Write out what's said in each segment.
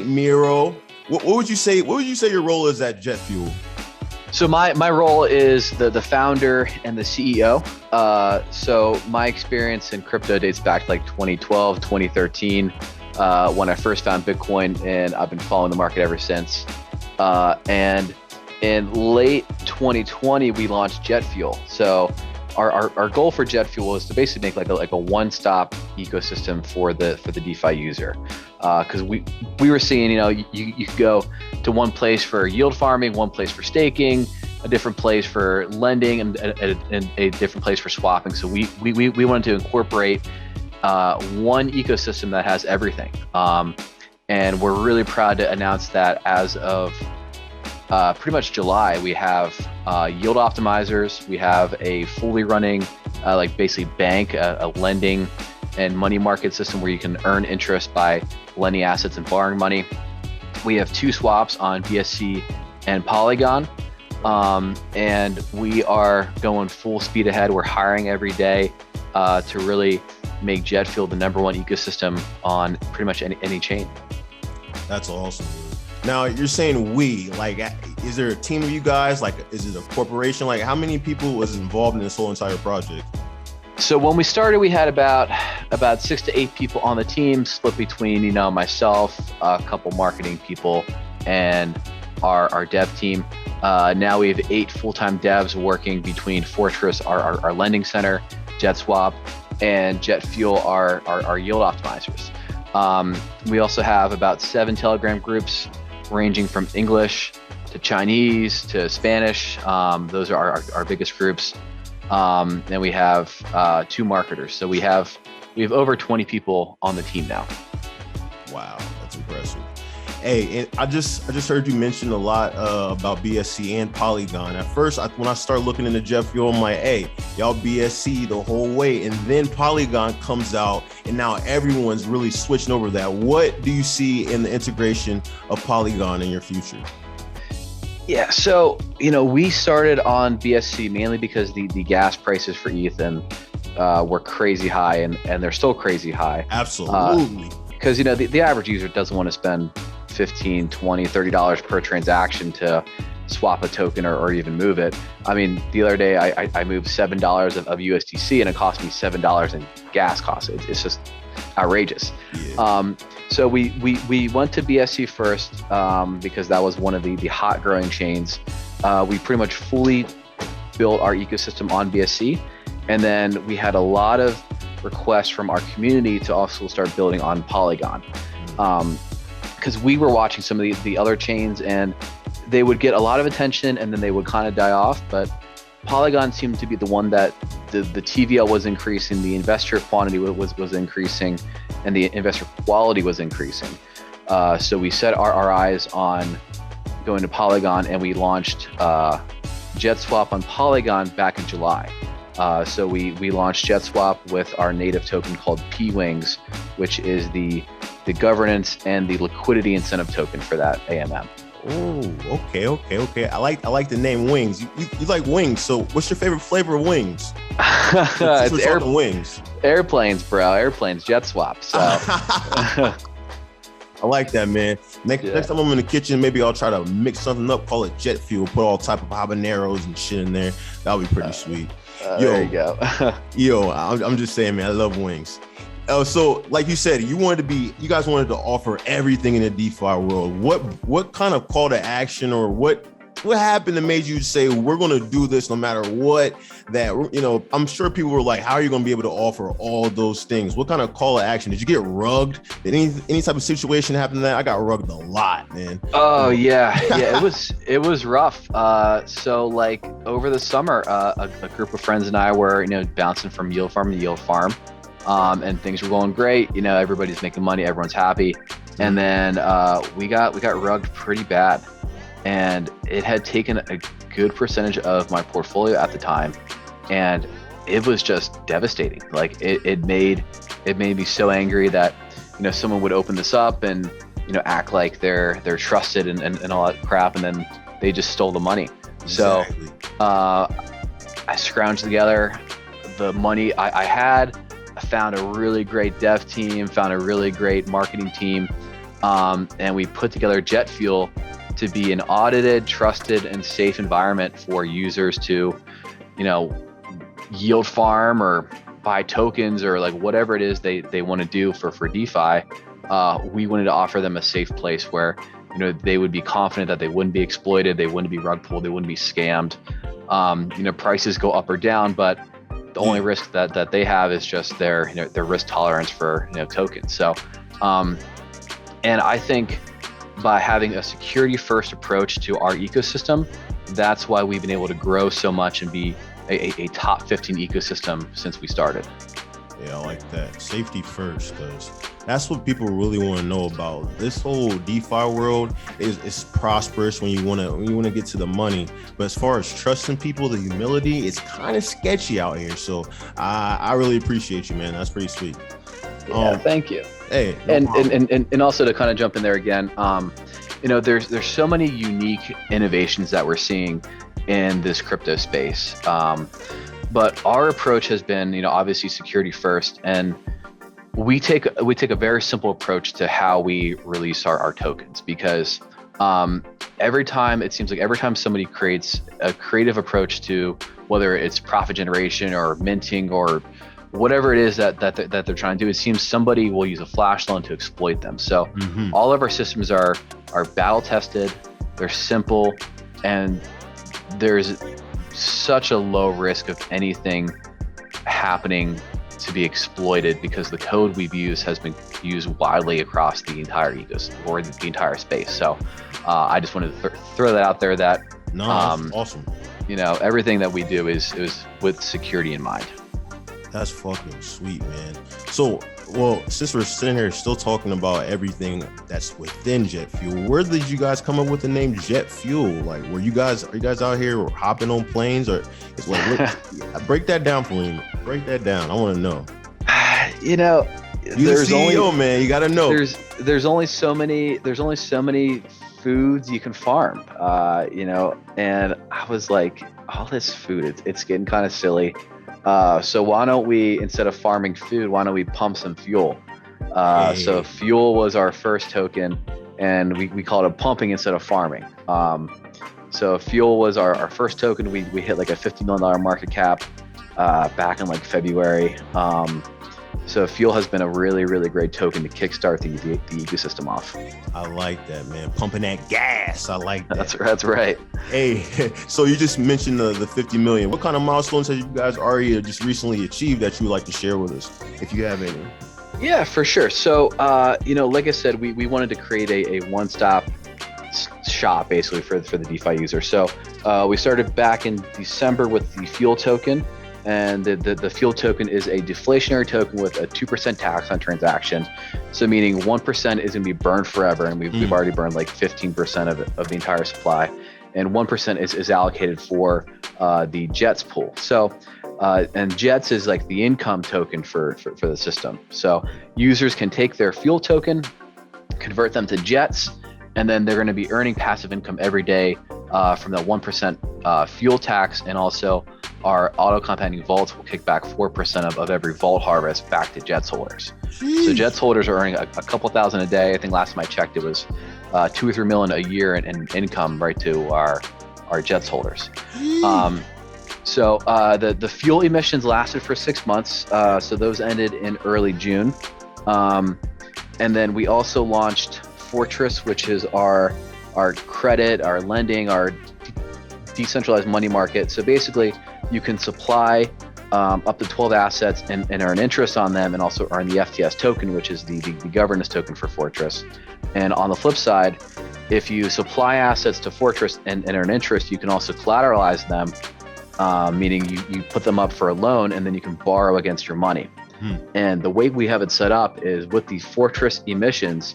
Miro. What would you say? What would you say your role is at Jetfuel? So my role is the founder and the CEO. So my experience in crypto dates back to like 2012, 2013, when I first found Bitcoin, and I've been following the market ever since. And in late 2020, we launched Jetfuel. So our goal for Jetfuel is to basically make like a one-stop ecosystem for the DeFi user. Because we were seeing, you could go to one place for yield farming, one place for staking, a different place for lending, and a different place for swapping. So we wanted to incorporate one ecosystem that has everything. And we're really proud to announce that as of pretty much July, we have yield optimizers. We have a fully running, like basically bank, a lending and money market system where you can earn interest by lending assets and borrowing money. We have 2 swaps on BSC and Polygon. And we are going full speed ahead. We're hiring every day to really make Jetfuel the #1 ecosystem on pretty much any chain. That's awesome. Now you're saying like, is there a team of you guys? Like, is it a corporation? Like, how many people was involved in this whole entire project? So when we started, we had about 6 to 8 people on the team, split between, myself, a couple marketing people, and our dev team. Now we have 8 full-time devs working between Fortress, our lending center, JetSwap, and Jetfuel, our yield optimizers. We also have about 7 Telegram groups ranging from English to Chinese to Spanish. Those are our biggest groups. And we have 2 marketers. So we have over 20 people on the team now. Wow, that's impressive. Hey, and I just heard you mention a lot about BSC and Polygon. At first, when I started looking into Jetfuel, I'm like, hey, y'all BSC the whole way. And then Polygon comes out, and now everyone's really switching over that. What do you see in the integration of Polygon in your future? Yeah, so, we started on BSC mainly because the gas prices for ETH were crazy high, and they're still crazy high. Absolutely. Because, the average user doesn't want to spend $15, $20, $30 per transaction to swap a token or even move it. I mean, the other day I moved $7 of USDC, and it cost me $7 in gas costs. It's just outrageous. Yeah. So we went to BSC first because that was one of the hot growing chains. We pretty much fully built our ecosystem on BSC, and then we had a lot of requests from our community to also start building on Polygon. Because we were watching some of the other chains, and they would get a lot of attention and then they would kind of die off. But Polygon seemed to be the one that the TVL was increasing, the investor quantity was increasing, and the investor quality was increasing. So we set our eyes on going to Polygon, and we launched JetSwap on Polygon back in July. So we launched JetSwap with our native token called pWINGS, which is the governance and the liquidity incentive token for that AMM. Oh, okay. I like the name Wings. You like wings. So what's your favorite flavor of wings? It's wings. Airplanes, bro. Airplanes, JetSwap. So I like that, man. Next time I'm in the kitchen, maybe I'll try to mix something up, call it jet fuel, put all type of habaneros and shit in there. That'll be pretty sweet. There you go. I'm just saying, man, I love wings. So like you said, you guys wanted to offer everything in the DeFi world. What kind of call to action, or what happened that made you say we're going to do this no matter what? That, I'm sure people were like, how are you going to be able to offer all those things? What kind of call to action? Did you get rugged? Did any type of situation happen to that? I got rugged a lot, man. Oh yeah. It was rough. So like over the summer, a group of friends and I were bouncing from yield farm to yield farm. And things were going great. Everybody's making money, everyone's happy. And then we got rugged pretty bad. And it had taken a good percentage of my portfolio at the time. And it was just devastating. Like it made me so angry that, someone would open this up and, act like they're trusted and all that crap. And then they just stole the money. Exactly. So I scrounged together the money I had. I found a really great dev team, found a really great marketing team, And we put together Jetfuel to be an audited, trusted, and safe environment for users to, yield farm or buy tokens or like whatever it is they want to do for DeFi. We wanted to offer them a safe place where, they would be confident that they wouldn't be exploited, they wouldn't be rug pulled, they wouldn't be scammed. Prices go up or down, but the only risk that they have is just their risk tolerance for tokens. So, and I think by having a security first approach to our ecosystem, that's why we've been able to grow so much and be a top 15 ecosystem since we started. Yeah, I like that. Safety first, because that's what people really want to know about. This whole DeFi world is prosperous when you want to get to the money, but as far as trusting people, the humility, it's kind of sketchy out here. So I really appreciate you, man. That's pretty sweet. Yeah, thank you. Hey, and also to kind of jump in there again, there's so many unique innovations that we're seeing in this crypto space. But our approach has been, obviously security first, and we take a very simple approach to how we release our tokens, because every time somebody creates a creative approach to whether it's profit generation or minting or whatever it is that they're trying to do, it seems somebody will use a flash loan to exploit them. So all of our systems are battle tested, they're simple, and there's such a low risk of anything happening to be exploited because the code we've used has been used widely across the entire ecosystem or the entire space. So I just wanted to throw that out there that that's awesome. Everything that we do is with security in mind. That's fucking sweet, man. So, since we're sitting here still talking about everything that's within Jetfuel, where did you guys come up with the name Jetfuel? Like, are you guys out here hopping on planes, or it's like, break that down for me. Break that down. I want to know. You're the CEO, man. You got to know. There's only so many foods you can farm, and I was like, all this food, it's getting kind of silly. So why don't we, instead of farming food, why don't we pump some fuel? So fuel was our first token, and we called it pumping instead of farming. So fuel was our first token. We hit like a $50 million market cap back in like February. So fuel has been a really, really great token to kickstart the ecosystem off. I like that, man. Pumping that gas. I like that. That's right. Hey, so you just mentioned the 50 million. What kind of milestones have you guys already just recently achieved that you would like to share with us, if you have any? Yeah, for sure. So, like I said, we wanted to create a one-stop shop basically for the DeFi user. So we started back in December with the fuel token. And the fuel token is a deflationary token with a 2% tax on transactions. So meaning 1% is gonna be burned forever, and we've already burned like 15% of the entire supply, and 1% is allocated for the Jets pool. So and Jets is like the income token for the system. So users can take their fuel token, convert them to Jets, and then they're gonna be earning passive income every day from that 1% fuel tax, and also our auto compounding vaults will kick back 4% of every vault harvest back to Jets holders. Jeez. So Jets holders are earning a couple thousand a day. I think last time I checked, it was 2 or 3 million a year in income right to our Jets holders. So the fuel emissions lasted for 6 months. So those ended in early June. And then we also launched PFORCE, which is our credit, our lending, our decentralized money market. So basically, you can supply up to 12 assets and earn interest on them, and also earn the FTS token, which is the governance token for PFORCE. And on the flip side, if you supply assets to PFORCE and earn interest, you can also collateralize them, meaning you put them up for a loan, and then you can borrow against your money. And the way we have it set up is with the PFORCE emissions,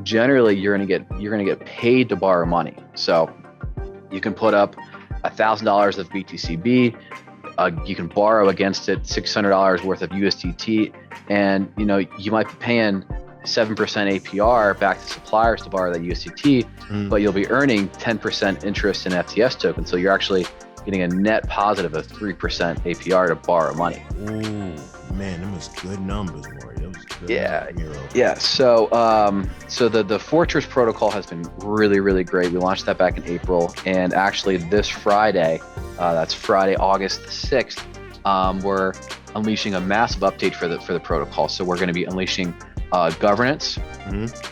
generally you're gonna get paid to borrow money. So you can put up $1,000 of BTCB, you can borrow against it $600 worth of USDT, and you might be paying 7% APR back to suppliers to borrow that USDT, but you'll be earning 10% interest in FTS tokens. So you're actually getting a net positive of 3% APR to borrow money. Ooh, Man, them was good numbers, Maury. That was good. Yeah, Miro. yeah. So, so the Fortress protocol has been really, really great. We launched that back in April, and actually this Friday, that's Friday, August 6th, we're unleashing a massive update for the protocol. So we're going to be unleashing governance.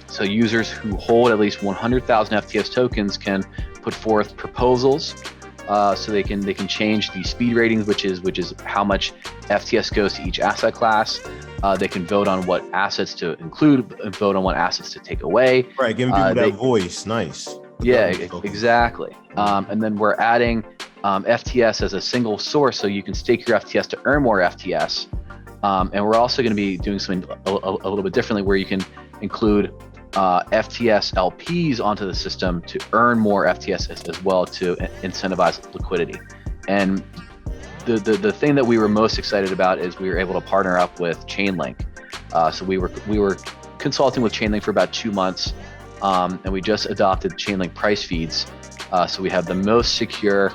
So users who hold at least 100,000 FTS tokens can put forth proposals. So they can change the speed ratings, which is how much FTS goes to each asset class. They can vote on what assets to include and vote on what assets to take away. Right, giving people that voice. Nice. Yeah, exactly. And then we're adding FTS as a single source, so you can stake your FTS to earn more FTS. And we're also going to be doing something a little bit differently, where you can include FTS LPs onto the system to earn more FTS as well, to incentivize liquidity. And the thing that we were most excited about is we were able to partner up with Chainlink. So we were consulting with Chainlink for about 2 months, and we just adopted Chainlink price feeds. So we have the most secure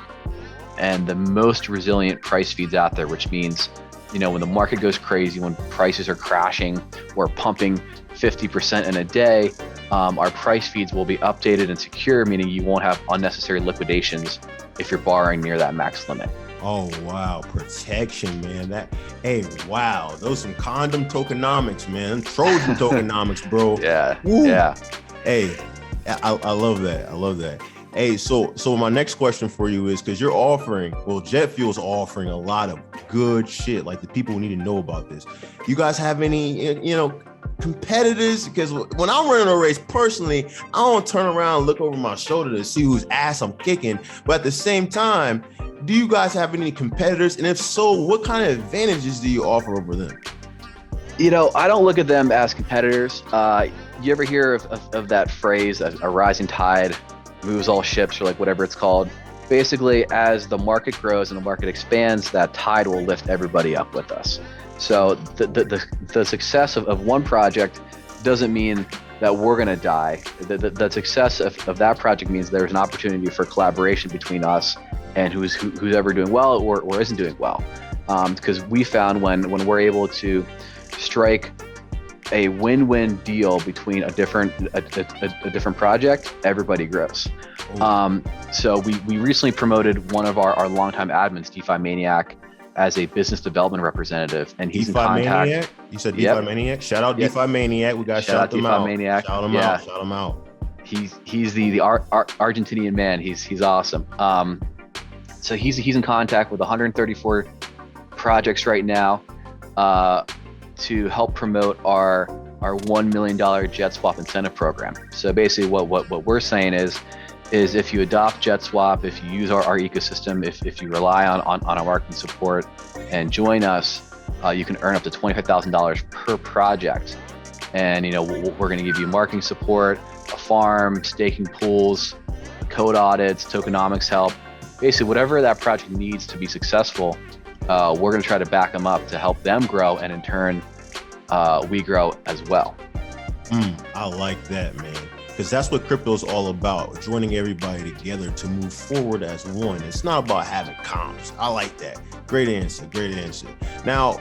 and the most resilient price feeds out there, which means, when the market goes crazy, when prices are crashing or pumping 50% in a day, our price feeds will be updated and secure, meaning you won't have unnecessary liquidations if you're borrowing near that max limit. Oh, wow. Protection, man. Wow. Those some condom tokenomics, man. Trojan tokenomics, bro. Yeah. Woo. Yeah. Hey, I love that. I love that. Hey, so my next question for you is, because Jetfuel's offering a lot of good shit, like the people who need to know about this. You guys have any, competitors? Because when I'm running a race personally, I don't turn around and look over my shoulder to see whose ass I'm kicking. But at the same time, do you guys have any competitors? And if so, what kind of advantages do you offer over them? I don't look at them as competitors. You ever hear of that phrase, a rising tide moves all ships, or like whatever it's called? Basically, as the market grows and the market expands, that tide will lift everybody up with us. So the success of one project doesn't mean that we're going to die. The success of that project means there's an opportunity for collaboration between us and who's ever doing well or isn't doing well. Because we found when we're able to strike a win-win deal between a different project, everybody grows. So we recently promoted one of our longtime admins, DeFi Maniac, as a business development representative, and he's DeFi in contact. Maniac? You said DeFi Maniac? Shout out DeFi Maniac. We got to shout them out. Maniac. Shout him out. Shout him out. He's the Argentinian man. He's awesome. So he's in contact with 134 projects right now to help promote our $1 million JetSwap incentive program. So basically what we're saying is if you adopt JetSwap, if you use our ecosystem, if you rely on our marketing support and join us, you can earn up to $25,000 per project. And we're going to give you marketing support, a farm, staking pools, code audits, tokenomics help. Basically, whatever that project needs to be successful, we're going to try to back them up to help them grow, and in turn, we grow as well. I like that, man. Because that's what crypto is all about, joining everybody together to move forward as one. It's not about having comps. I like that. Great answer. Now,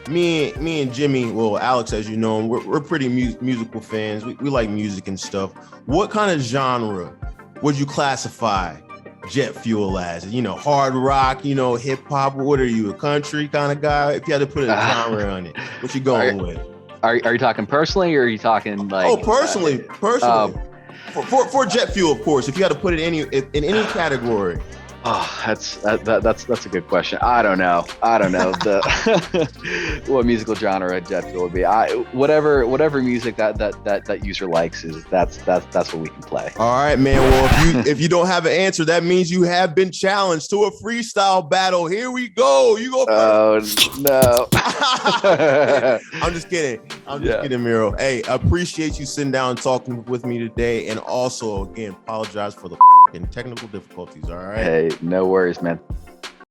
me and Jimmy, well, Alex, as you know, we're pretty musical fans. We like music and stuff. What kind of genre would you classify Jetfuel as? Hard rock, hip hop? What are you, a country kind of guy? If you had to put a genre on it, what you going with? Are you talking personally, or are you talking like? Oh, personally. For Jetfuel, of course. If you had to put it in any category. Oh, that's a good question. I don't know what musical genre Jetfuel would be. Whatever music that user likes that's what we can play. All right, man. Well, if you don't have an answer, that means you have been challenged to a freestyle battle. Here we go. You go first. Oh no. I'm just kidding. Kidding, Miro. Hey, I appreciate you sitting down and talking with me today, and also again apologize for the technical difficulties. All right. Hey, no worries, man.